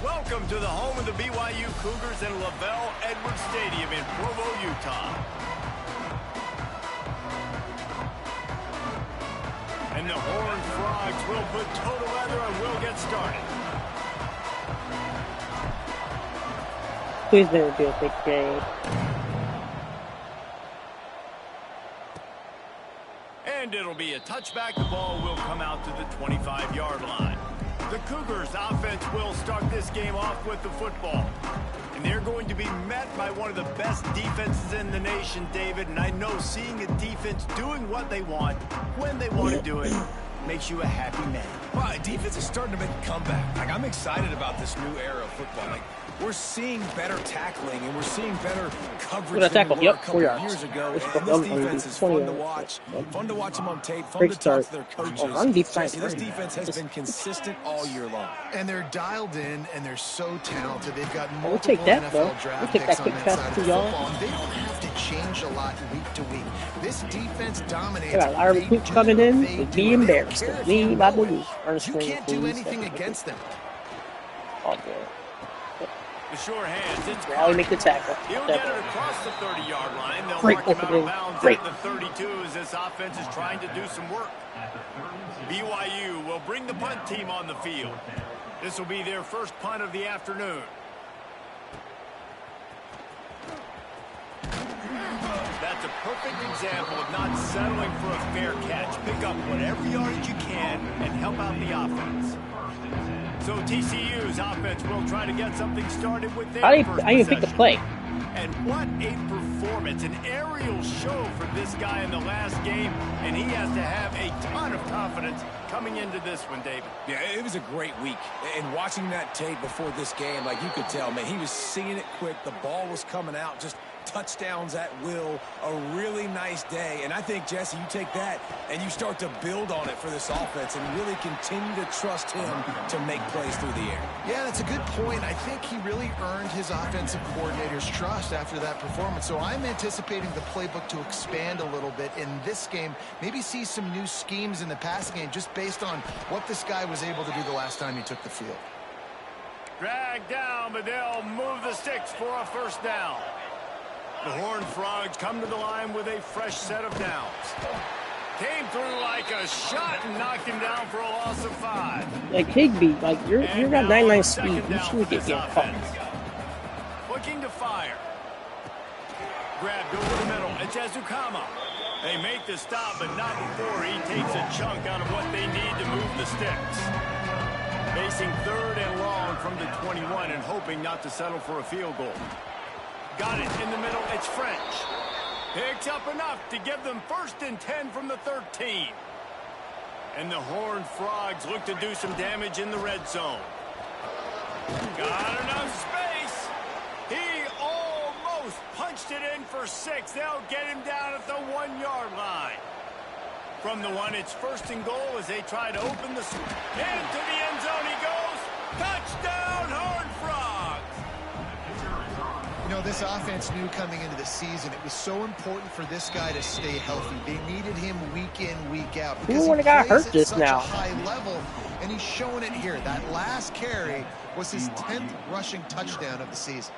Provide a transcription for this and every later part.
Welcome to the home of the BYU Cougars at Lavelle Edwards Stadium in Provo, Utah. And the Horned Frogs will put toe together and will get started. Please never be a big game. And it'll be a touchback. The ball will come out to the 25-yard line. The Cougars offense will start this game off with the football. And they're going to be met by one of the best defenses in the nation, David. And I know seeing a defense doing what they want, when they want to do it, makes you a happy man. Well, defense is starting to make a comeback. Like, I'm excited about this new era of football. Like, we're seeing better tackling and we're seeing better coverage than we were a couple years ago. And this defense is fun to watch. Fun to watch them on tape. Fun to talk to their coaches. This defense has been consistent all year long. And they're dialed in and they're so talented. They've got We'll multiple take that, NFL though. draft We'll take picks that on kick that pass side to of y'all. football. And they don't have to change a lot week to week. This defense dominates. They got our recruits coming in. They'd be embarrassed. We, I believe, are You can't do anything against them. Oh, boy. The sure hands. It's Rally make the tackle. He'll get it across the 30-yard line. They'll Great mark him out opening. of bounds Great. at the 32 as this offense is trying to do some work. BYU will bring the punt team on the field. This will be their first punt of the afternoon. That's a perfect example of not settling for a fair catch. Pick up whatever yardage you can and help out the offense. So TCU's offense will try to get something started with their first possession. I even picked the play. And what a performance, an aerial show for this guy in the last game, and he has to have a ton of confidence coming into this one, David. Yeah, it was a great week. And watching that tape before this game, like, you could tell, man, he was seeing it quick. The ball was coming out, just touchdowns at will. A really nice day. And I think, Jesse, you take that and you start to build on it for this offense and really continue to trust him to make plays through the air. Yeah, that's a good point. I think he really earned his offensive coordinator's trust after that performance. So I'm anticipating the playbook to expand a little bit in this game. Maybe see some new schemes in the passing game just based on what this guy was able to do the last time he took the field. Dragged down, but they'll move the sticks for a first down. The Horned Frogs come to the line with a fresh set of downs. Came through like a shot and knocked him down for a loss of 5. Like Higbee, like you're got 99 speed. You should get caught. Looking to fire. Grabbed over the middle. It's Ezukama. They make the stop, but not before he takes a chunk out of what they need to move the sticks. Facing 3rd and long from the 21 and hoping not to settle for a field goal. Got it in the middle. It's French. Picks up enough to give them 1st and 10 from the 13. And the Horned Frogs look to do some damage in the red zone. Got enough space. He almost punched it in for 6. They'll get him down at the 1-yard line. From the 1, it's 1st and goal as they try to open the... Into the end zone he goes. Touchdown, Horned Frogs. You know, this offense knew coming into the season it was so important for this guy to stay healthy. They needed him week in, week out. Because he got hurt plays just at such now. a high level, and he's showing it here. That last carry was his 10th rushing touchdown of the season.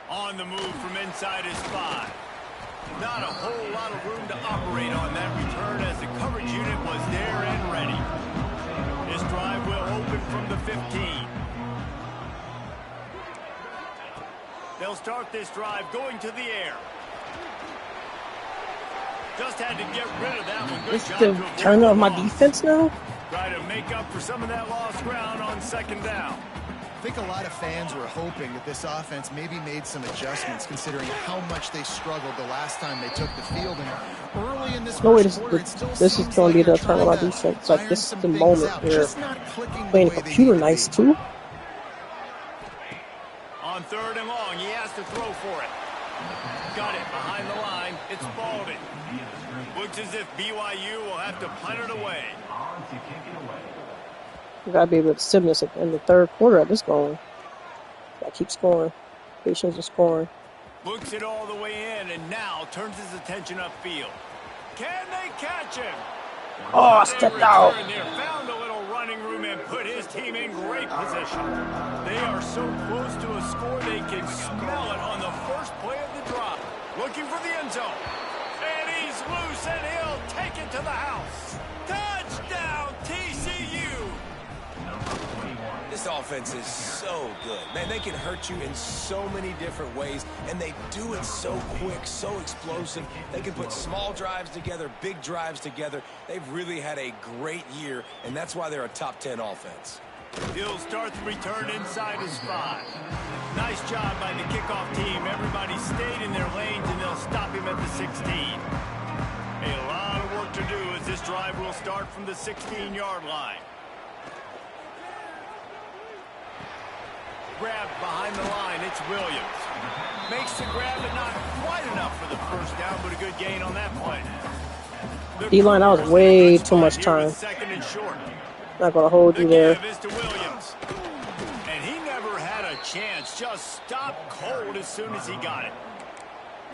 On the move from inside his 5. Not a whole lot of room to operate on that return as the coverage unit was there and ready. This drive will open from the 15. They'll start this drive going to the air. Just had to get rid of that one. Good job Just to turn off my defense now? Try to make up for some of that lost ground on 2nd down. I think a lot of fans were hoping that this offense maybe made some adjustments considering how much they struggled the last time they took the field. And early in this No, first quarter, this is going to be the turn of my defense. Like, this is the moment where playing the computer nice, too. On 3rd and long, he has to throw for it. Got it behind the line. It's Baldwin. Looks as if BYU will have to punt it away. You gotta be able to sim this in the 3rd quarter at this going. Gotta keep scoring. Patience is scoring. Looks it all the way in and now turns his attention upfield. Can they catch him? Oh, I stepped out. Found a little running room and put his team in great position. They are so close to a score they can smell it on the first play of the drive. Looking for the end zone. And he's loose, and he'll take it to the house. Touchdown, TCU! This offense is so good. Man, they can hurt you in so many different ways, and they do it so quick, so explosive. They can put small drives together, big drives together. They've really had a great year, and that's why they're a top 10 offense. He'll start the return inside his 5. Nice job by the kickoff team. Everybody stayed in their lanes, and they'll stop him at the 16. A lot of work to do as this drive will start from the 16-yard line. Grab behind the line. It's Williams. Makes the grab, but not quite enough for the first down, but a good gain on that play. D-line, that was way too much time. Second and short. Not going to hold you there. The give is to Williams. And he never had a chance. Just stopped cold as soon as he got it.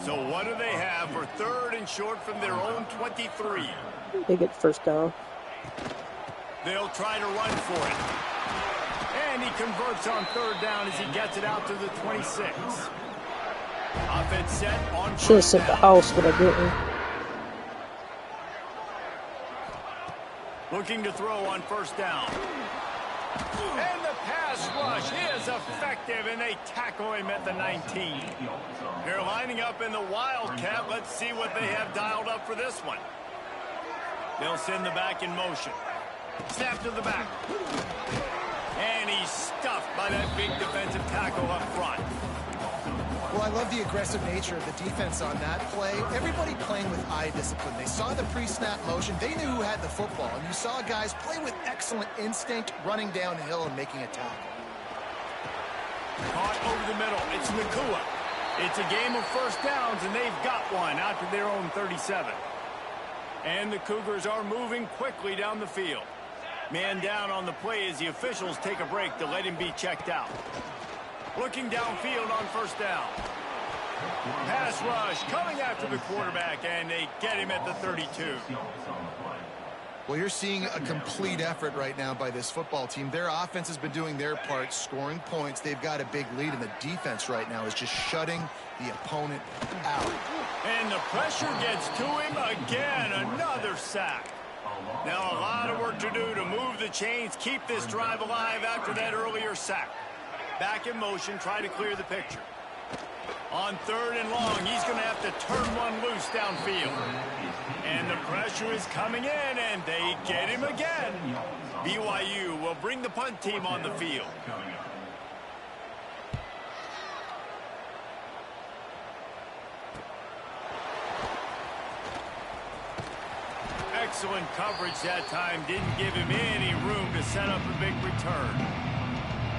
So what do they have for third and short from their own 23? They get first down. They'll try to run for it. And he converts on third down as he gets it out to the 26. Offense set on should have sent the house, but I didn't. Looking to throw on first down. And the pass rush is effective, and they tackle him at the 19. They're lining up in the Wildcat. Let's see what they have dialed up for this one. They'll send the back in motion. Snap to the back. And he's stuffed by that big defensive tackle up front. Well, I love the aggressive nature of the defense on that play. Everybody playing with eye discipline. They saw the pre-snap motion. They knew who had the football. And you saw guys play with excellent instinct, running downhill and making a tackle. Caught over the middle. It's Nakua. It's a game of first downs, and they've got one out to their own 37. And the Cougars are moving quickly down the field. Man down on the play as the officials take a break to let him be checked out. Looking downfield on first down. Pass rush coming after the quarterback, and they get him at the 32. Well, you're seeing a complete effort right now by this football team. Their offense has been doing their part, scoring points. They've got a big lead, and the defense right now is just shutting the opponent out. And the pressure gets to him again. Another sack. Now a lot of work to do to move the chains, keep this drive alive after that earlier sack. Back in motion, try to clear the picture. On third and long, he's going to have to turn one loose downfield. And the pressure is coming in, and they get him again. BYU will bring the punt team on the field. Excellent coverage that time. Didn't give him any room to set up a big return.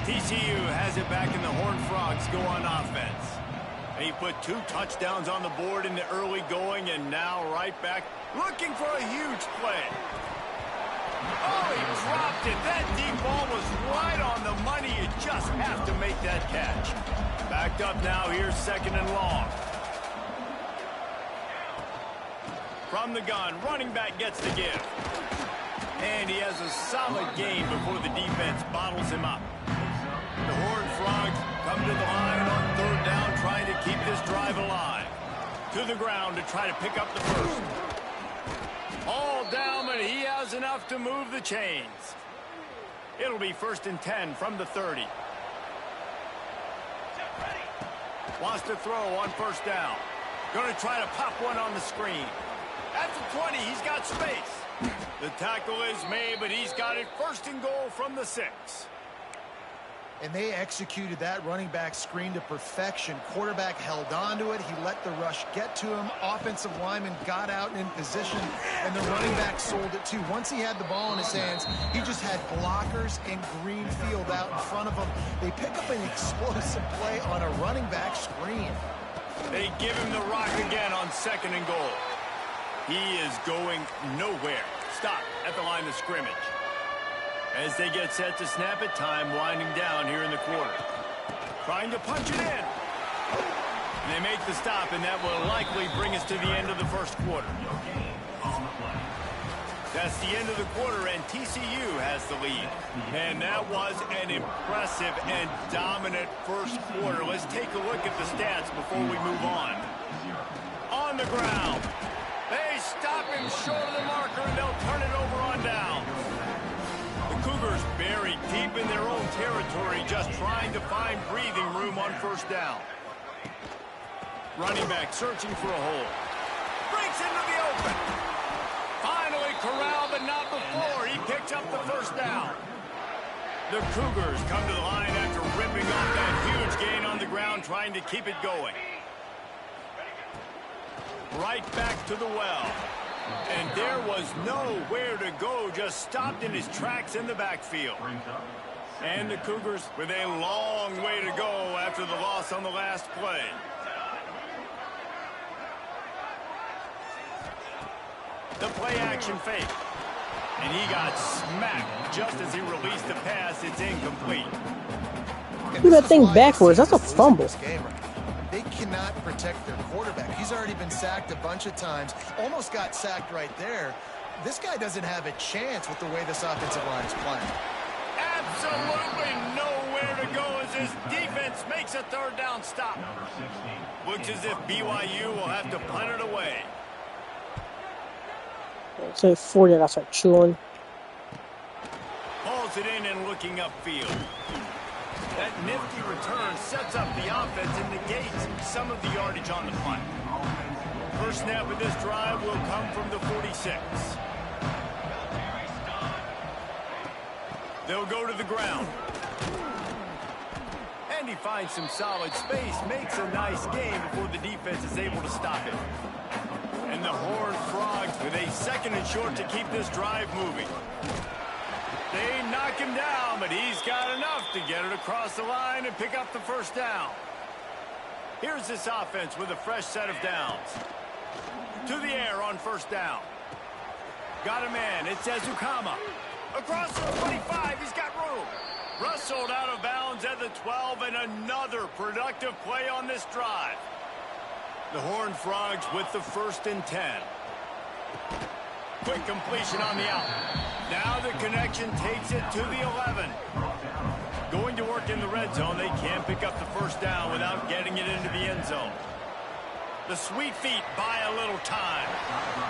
TCU has it back in the Horned Frogs go on offense. He put 2 touchdowns on the board in the early going, and now right back looking for a huge play. Oh, he dropped it. That deep ball was right on the money. You just have to make that catch. Backed up now. Here's second and long. From the gun, running back gets the give. And he has a solid game before the defense bottles him up. The Horned Frogs come to the line on third down, trying to keep this drive alive. To the ground to try to pick up the first. All down, but he has enough to move the chains. It'll be 1st and 10 from the 30. Wants to throw on first down. Going to try to pop one on the screen. At the 20, he's got space. The tackle is made, but he's got it 1st and goal from the 6. And they executed that running back screen to perfection. Quarterback held on to it. He let the rush get to him. Offensive lineman got out and in position, and the running back sold it too. Once he had the ball in his hands, he just had blockers and green field out in front of him. They pick up an explosive play on a running back screen. They give him the rock again on 2nd and goal. He is going nowhere. Stop at the line of scrimmage. As they get set to snap it, time winding down here in the quarter. Trying to punch it in. They make the stop, and that will likely bring us to the end of the first quarter. That's the end of the quarter, and TCU has the lead. And that was an impressive and dominant first quarter. Let's take a look at the stats before we move on. On the ground. They stop him short of the marker, and they'll turn it over on down. The Cougars buried deep in their own territory, just trying to find breathing room on first down. Running back searching for a hole. Breaks into the open. Finally corralled, but not before. He picks up the first down. The Cougars come to the line after ripping off that huge gain on the ground, trying to keep it going. Right back to the well. And there was nowhere to go, just stopped in his tracks in the backfield. And the Cougars with a long way to go after the loss on the last play. The play action fake. And he got smacked just as he released the pass. It's incomplete. Do that thing backwards. That's a fumble. They cannot protect their quarterback. He's already been sacked a bunch of times. Almost got sacked right there. This guy doesn't have a chance with the way this offensive line is playing. Absolutely nowhere to go as his defense makes a third down stop. Looks as if BYU will have to punt it away. So 40, I start chewing. Pulls it in and looking upfield. That nifty return sets up the offense and negates some of the yardage on the punt. First snap of this drive will come from the 46. They'll go to the ground. And he finds some solid space, makes a nice game before the defense is able to stop it. And the Horned Frogs with a second and short to keep this drive moving. They knock him down, but he's got enough to get it across the line and pick up the first down. Here's this offense with a fresh set of downs. To the air on first down. Got a man. It's Ezukama. Across the 25, he's got room. Rustled out of bounds at the 12, and another productive play on this drive. The Horned Frogs with the 1st and 10. Quick completion on the out. Now the connection takes it to the 11. Going to work in the red zone. They can't pick up the first down without getting it into the end zone. The sweet feet buy a little time.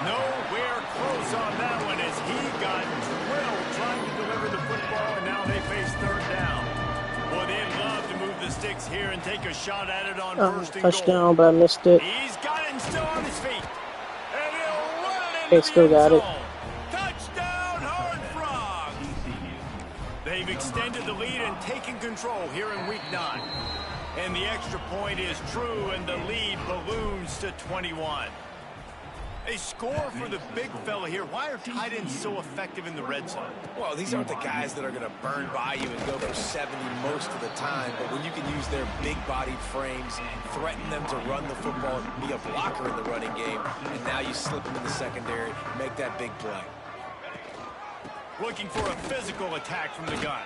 Nowhere close on that one as he got drilled trying to deliver the football, and now they face third down. Boy, they'd love to move the sticks here and take a shot at it on first and goal. Touchdown, but I missed it. He's got it and still on his feet. And he'll run it into They the still end got it. zone. Touchdown, Horned Frogs. They've extended the lead and taken control here in Week 9. And the extra point is true, and the lead balloons to 21. A score for the big fella here. Why are tight ends so effective in the red zone? Well, these aren't the guys that are going to burn by you and go for 70 most of the time, but when you can use their big-bodied frames, threaten them to run the football, be a blocker in the running game, and now you slip them in the secondary, make that big play. Looking for a physical attack from the gun.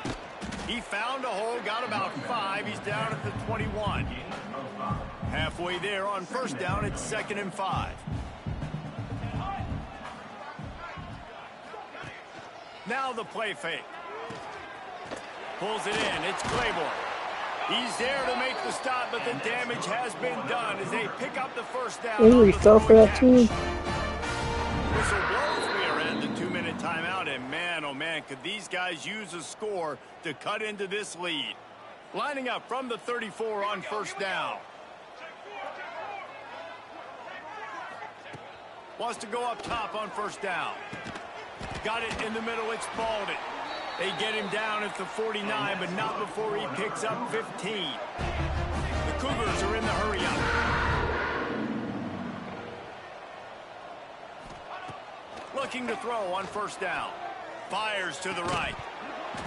He found a hole, got about 5. He's down at the 21. Halfway there on first down, it's 2nd and 5. Now the play fake. Pulls it in. It's Claiborne. He's there to make the stop, but the damage has been done as they pick up the first down. Maybe we fell for that too. Whistle blows. We are in the 2-minute timeout, and man, oh man, could these guys use a score to cut into this lead. Lining up from the 34 on first down. Wants to go up top on first down. Got it in the middle. It's Baldwin. They get him down at the 49, but not before he picks up 15. The Cougars are in the hurry-up. Looking to throw on first down. Fires to the right.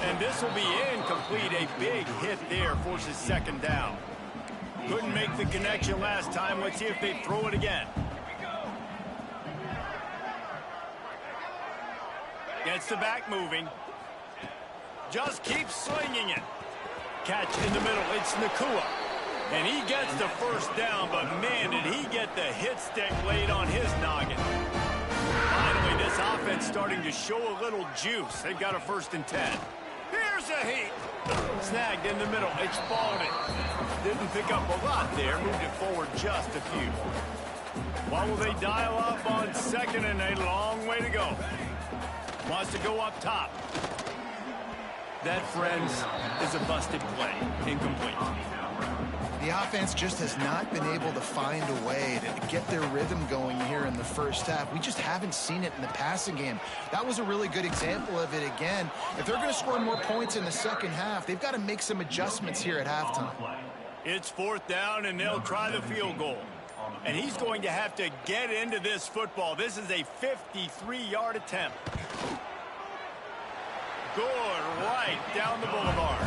And this will be incomplete. A big hit there forces 2nd down. Couldn't make the connection last time. Let's see if they throw it again. Gets the back moving. Just keeps slinging it. Catch in the middle. It's Nakua. And he gets the first down, but man, did he get the hit stick laid on his noggin. Finally, this this offense starting to show a little juice. They've got a 1st and 10. Here's a heat. Snagged in the middle. It's Spalding. Didn't pick up a lot there. Moved it forward just a few. What will they dial up on 2nd and a long way to go? Wants to go up top. That, friends, is a busted play. Incomplete. The offense just has not been able to find a way to get their rhythm going here in the first half. We just haven't seen it in the passing game. That was a really good example of it again. If they're going to score more points in the second half, they've got to make some adjustments here at halftime. It's 4th down, and they'll try the field goal. And he's going to have to get into this football. This is a 53-yard attempt. Good right down the boulevard.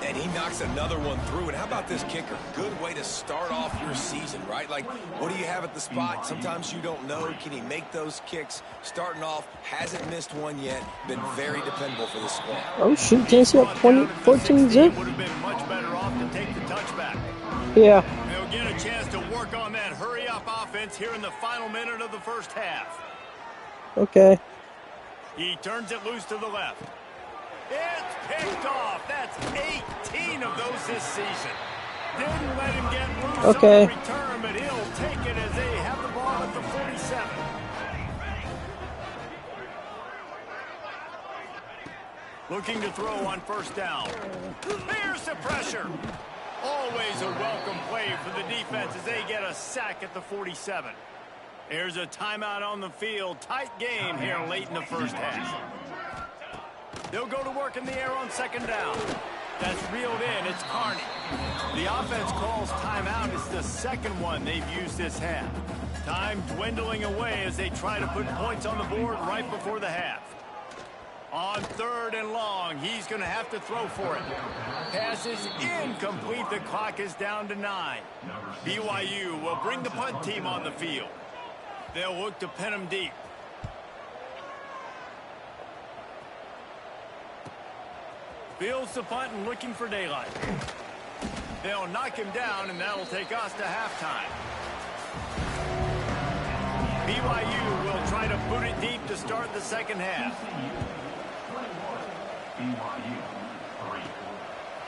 And he knocks another one through. And how about this kicker? Good way to start off your season, right? Like, what do you have at the spot? Sometimes you don't know. Can he make those kicks? Starting off, hasn't missed one yet. Been very dependable for this squad. Oh, shoot. Tennessee up 14-zip. Would have been much better off to take the touchback. Yeah. They'll get a chance to work on that hurry-up offense here in the final minute of the first half. Okay. He turns it loose to the left. It's picked off. That's 18 of those this season. Didn't let him get loose on the return, but he'll take it as they have the ball at the 47. Looking to throw on 1st down. Here's the pressure. Always a welcome play for the defense as they get a sack at the 47. There's a timeout on the field. Tight game here late in the first half. They'll go to work in the air on 2nd down. That's reeled in. It's Carney. The offense calls timeout. It's the second one they've used this half. Time dwindling away as they try to put points on the board right before the half. On 3rd and long, he's going to have to throw for it. Pass is incomplete. The clock is down to 9. BYU will bring the punt team on the field. They'll look to pin him deep. Fields the punt and looking for daylight. They'll knock him down, and that'll take us to halftime. BYU will try to boot it deep to start the second half.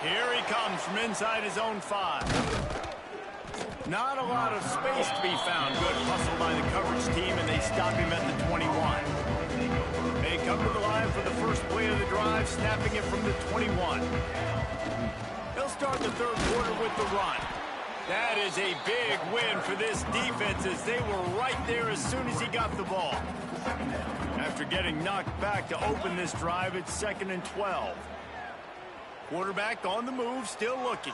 Here he comes from inside his own 5. Not a lot of space to be found. Good hustle by the coverage team, and they stop him at the 21. They come to the line for the first play of the drive, snapping it from the 21. They'll start the 3rd quarter with the run. That is a big win for this defense as they were right there as soon as he got the ball. After getting knocked back to open this drive, it's 2nd and 12. Quarterback on the move, still looking.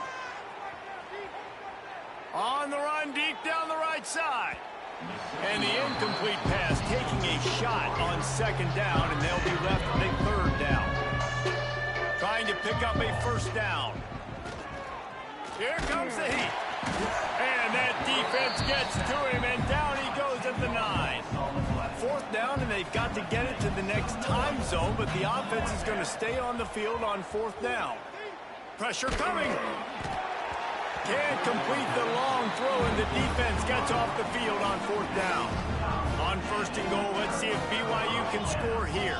On the run, deep down the right side. And the incomplete pass taking a shot on 2nd down, and they'll be left with a 3rd down. Trying to pick up a 1st down. Here comes the heat. And that defense gets to him, and down he goes at the 9. 4th down, and they've got to get it to the next time zone, but the offense is going to stay on the field on 4th down. Pressure coming. Can't complete the long throw, and the defense gets off the field on 4th down. On 1st and goal, let's see if BYU can score here.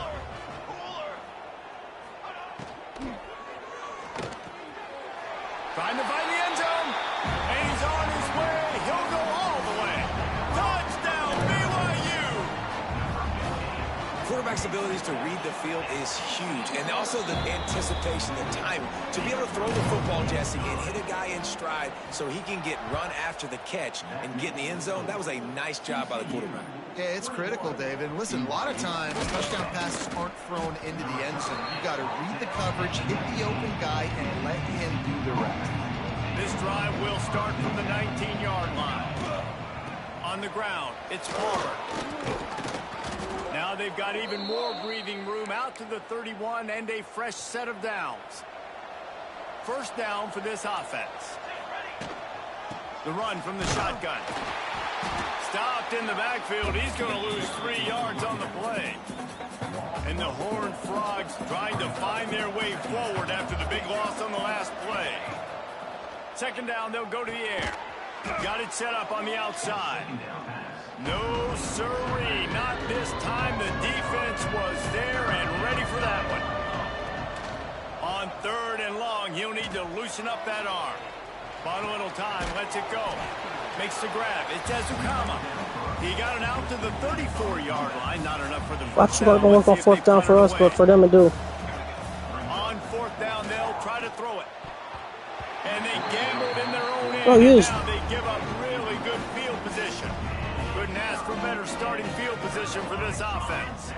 Trying to find the end zone, and he's on his way. He'll go all the way. Touchdown, BYU! Quarterback's abilities to read the field is huge, and also the anticipation, the timing. To be able to throw the football, Jesse, and hit a guy in stride so he can get run after the catch and get in the end zone, that was a nice job by the quarterback. Yeah, it's critical, David. Listen, a lot of times touchdown passes aren't thrown into the end zone. You've got to read the coverage, hit the open guy, and let him do the rest. This drive will start from the 19-yard line. On the ground, it's Palmer. Now they've got even more breathing room out to the 31 and a fresh set of downs. 1st down for this offense. The run from the shotgun. Stopped in the backfield. He's going to lose 3 yards on the play. And the Horned Frogs trying to find their way forward after the big loss on the last play. 2nd down, they'll go to the air. Got it set up on the outside. No, sirree. Not this time. The defense was there and ready for that one. On 3rd and long, he'll need to loosen up that arm. Bought a little time. Lets it go. Makes the grab. It's Ezukama. He got it out to the 34-yard line. Not enough for the first down. Watch going to work on 4th down for us, but for them to do. On 4th down, they'll try to throw it. And they gambled in their own end. Oh, yes. Now they give up really good field position. Couldn't ask for better starting field position for this offense.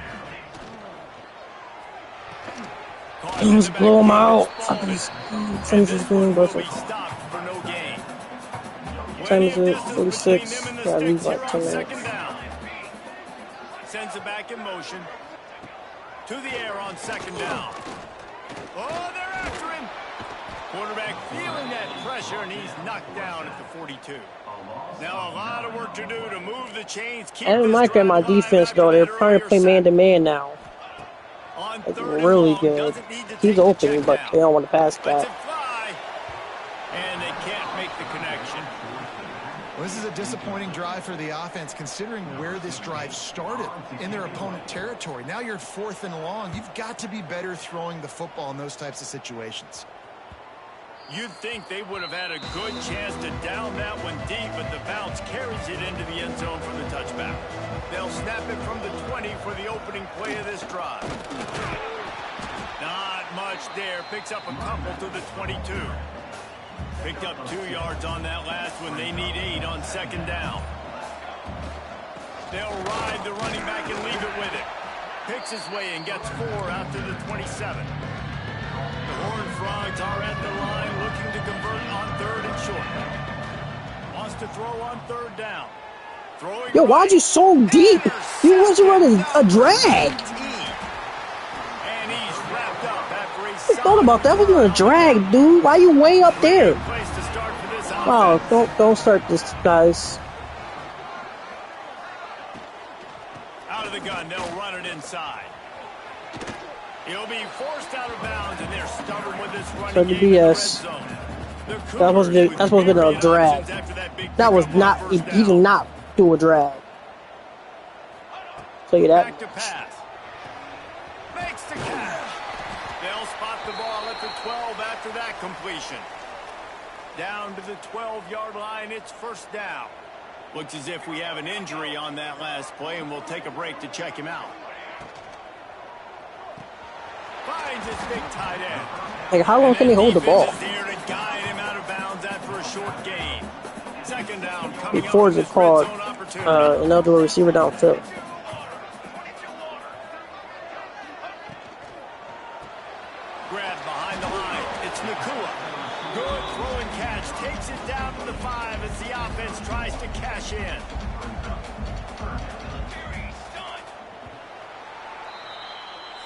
Let's blow them out. Finish this game, but time is it? 46. Yeah, leave like 10 minutes. Sends it back in motion. To the air on 2nd down. Oh, they're after him. Quarterback feeling that pressure, and he's knocked down at the 42. Now a lot of work to do to move the chains. I don't like that my defense, though. They're trying to play man-to-man now. It's really good. He's open, but they don't want to pass that. And they can't make the connection. Well, this is a disappointing drive for the offense, considering where this drive started, in their opponent territory. Now you're 4th and long. You've got to be better throwing the football in those types of situations. You'd think they would have had a good chance to down that one deep, but the bounce carries it into the end zone for the touchback. They'll snap it from the 20 for the opening play of this drive. Not much there. Picks up a couple to the 22. Picked up 2 yards on that last one. They need 8 on 2nd down. They'll ride the running back and leave it with it. Picks his way and gets 4 out to the 27. The Horned Frogs are at the line looking to convert on 3rd and short. Wants to throw on 3rd down. Throwing Yo, why'd you so deep? You wasn't running a drag. And he's wrapped up after a I thought about that. Wasn't a drag, dude. Why you way up there? place to start for this Oh, offense. don't start this, guys. Out of the gun, they'll run it inside. He'll be forced out of bounds, and they're stubborn with this running Start the game in the red BS. zone. The That was Cougars with a myriad drag. options after that big That was pickup on not. He first did down. not do a drag. Tell you that. Back to pass. Makes the catch. They'll spot the ball at the 12 after that completion. Down to the 12-yard line, it's 1st down. Looks as if we have an injury on that last play, and we'll take a break to check him out. Finds his big tight end. Like, how long can they hold the ball? And that defense is there to guide him out of bounds after a short gain. 2nd down coming Before up with it's this called red zone opportunity. another receiver downfield. Grab behind the line. It's Nakua. Good throwing catch. Takes it down to the 5 as the offense tries to cash in.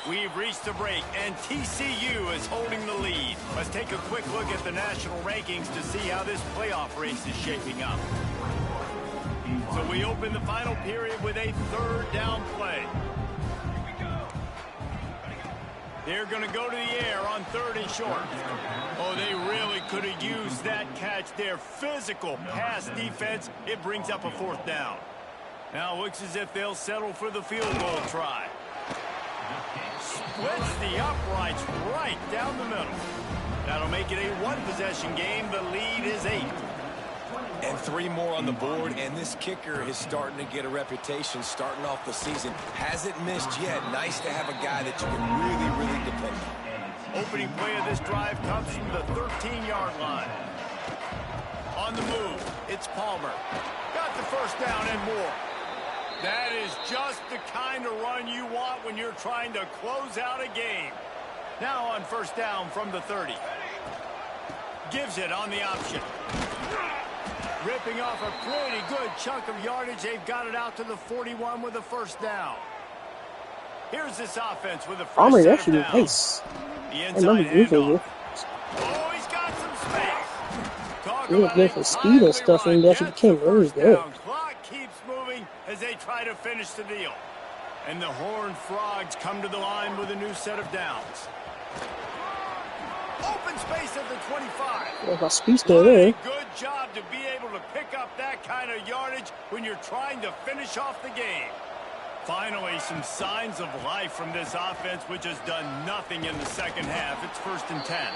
We've reached the break, and TCU is holding the lead. Let's take a quick look at the national rankings to see how this playoff race is shaping up. So we open the final period with a 3rd down play. They're going to go to the air on 3rd and short. Oh, they really could have used that catch there. Physical pass defense. It brings up a 4th down. Now it looks as if they'll settle for the field goal try. Splits the uprights right down the middle. That'll make it a 1-possession game. The lead is 8. And 3 more on the board, and this kicker is starting to get a reputation starting off the season. Hasn't missed yet. Nice to have a guy that you can really depend on. Opening play of this drive comes from the 13-yard line. On the move, it's Palmer. Got the 1st down and more. That is just the kind of run you want when you're trying to close out a game. Now on 1st down from the 30. Gives it on the option. Ripping off a pretty good chunk of yardage. They've got it out to the 41 with a 1st down. Here's this offense with a fresh Armory, set that of should be downs. nice. The I inside remember using handoff. you. Oh, he's got some space. Talk He was about good a for speed and lively stuff, run. and he actually Gets the became really 1st good. down. Clock keeps moving as they try to finish the deal. And the Horned Frogs come to the line with a new set of downs. Open space at the 25. Well, my speed's still What a there. good job to be able to pick up that kind of yardage when you're trying to finish off the game. Finally, some signs of life from this offense, which has done nothing in the second half. It's 1st and 10.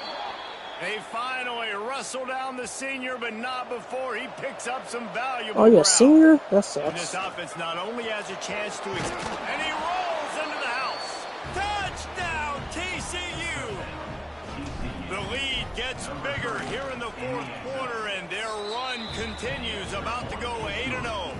They finally wrestle down the senior, but not before he picks up some valuable ground. Senior? That And this sucks. offense not only has a chance to and he rolls into the house. Touchdown, TCU! The lead gets bigger here in the 4th quarter, and their run continues, about to go 8-0.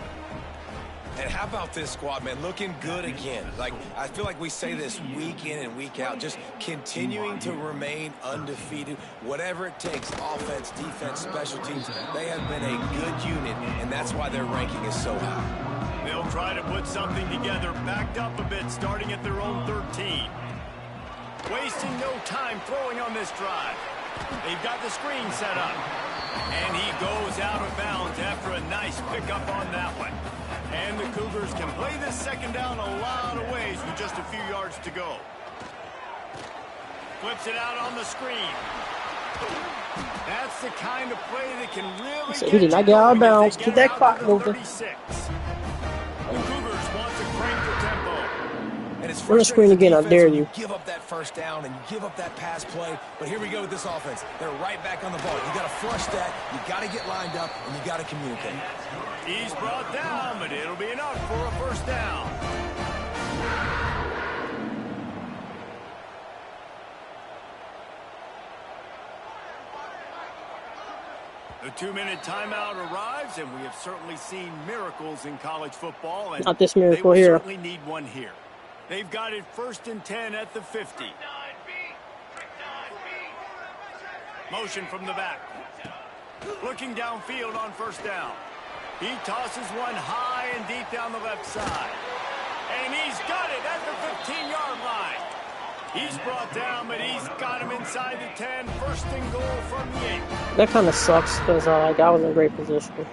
And how about this squad, man? Looking good again. Like, I feel like we say this week in and week out, just continuing to remain undefeated. Whatever it takes, offense, defense, special teams, they have been a good unit, and that's why their ranking is so high. They'll try to put something together, backed up a bit, starting at their own 13. Wasting no time throwing on this drive. They've got the screen set up. And he goes out of bounds after a nice pickup on that one. And the Cougars can play this second down a lot of ways with just a few yards to go. Flips it out on the screen. That's the kind of play that can really So he did not get out of bounds. Keep that clock moving. 36. The Cougars want to crank the tempo. And it's Run the screen again, I dare you. Give up that first down and you give up that pass play. But here we go with this offense. They're right back on the ball. You got to flush that. You got to get lined up, and you got to communicate. He's brought down, but it'll be enough for a first down. The 2-minute timeout arrives, and we have certainly seen miracles in college football. And Not this miracle they will here. certainly need one here. They've got it 1st and 10 at the 50. Motion from the back. Looking downfield on first down. He tosses one high and deep down the left side. And he's got it at the 15-yard line. He's brought down, but he's got him inside the 10. 1st and goal from the 8. That kind of sucks because I was in great position.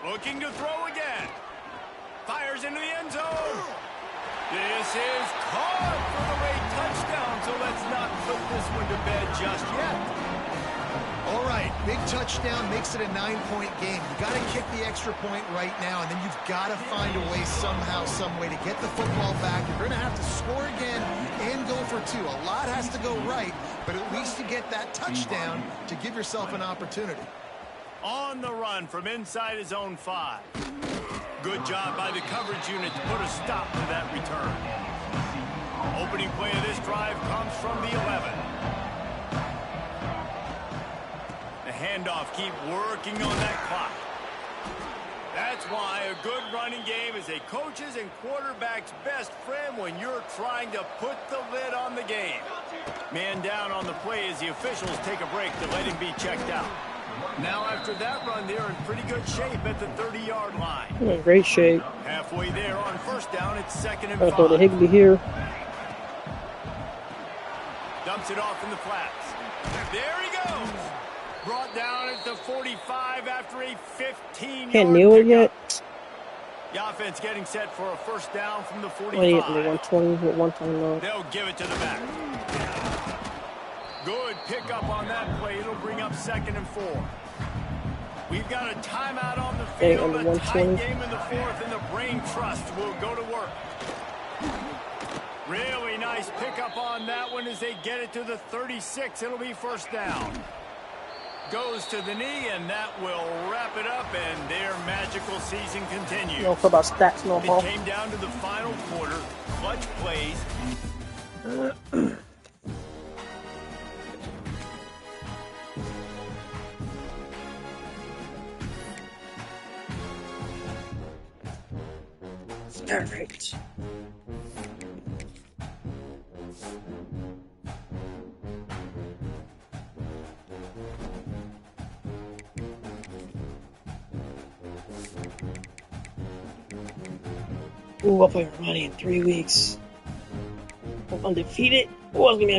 Looking to throw again. Fires into the end zone. This is caught for the late touchdown, so let's not put this one to bed just yet. All right, big touchdown makes it a 9-point game. You got to kick the extra point right now, and then you've got to find a way somehow, some way to get the football back. You're going to have to score again and go for 2. A lot has to go right, but at least you get that touchdown to give yourself an opportunity. On the run from inside his own 5. Good job by the coverage unit to put a stop to that return. Opening play of this drive comes from the 11. The handoff, keep working on that clock. That's why a good running game is a coach's and quarterback's best friend when you're trying to put the lid on the game. Man down on the play as the officials take a break to let him be checked out. Now after that run, they're in pretty good shape at the 30-yard line. I'm in great shape. Halfway there on first down, it's 2nd and 5. I'll throw the Higbee here. Dumps it off in the flats. There he goes. Brought down at the 45 after a 15-yard Can't kneel it yet. The offense getting set for a first down from the 45. When he hit the 120 with one time low. They'll give it to the back. Good pickup on that play. It'll bring up 2nd and 4. We've got a timeout on the field, a tight game in the 4th, and the Brain Trust will go to work. Really nice pickup on that one as they get it to the 36. It'll be first down. Goes to the knee, and that will wrap it up, and their magical season continues. You don't care about stats no more. It came down to the final quarter. Clutch plays. All right. Ooh, I'll play money in 3 weeks. I'm undefeated. Ooh, I was gonna be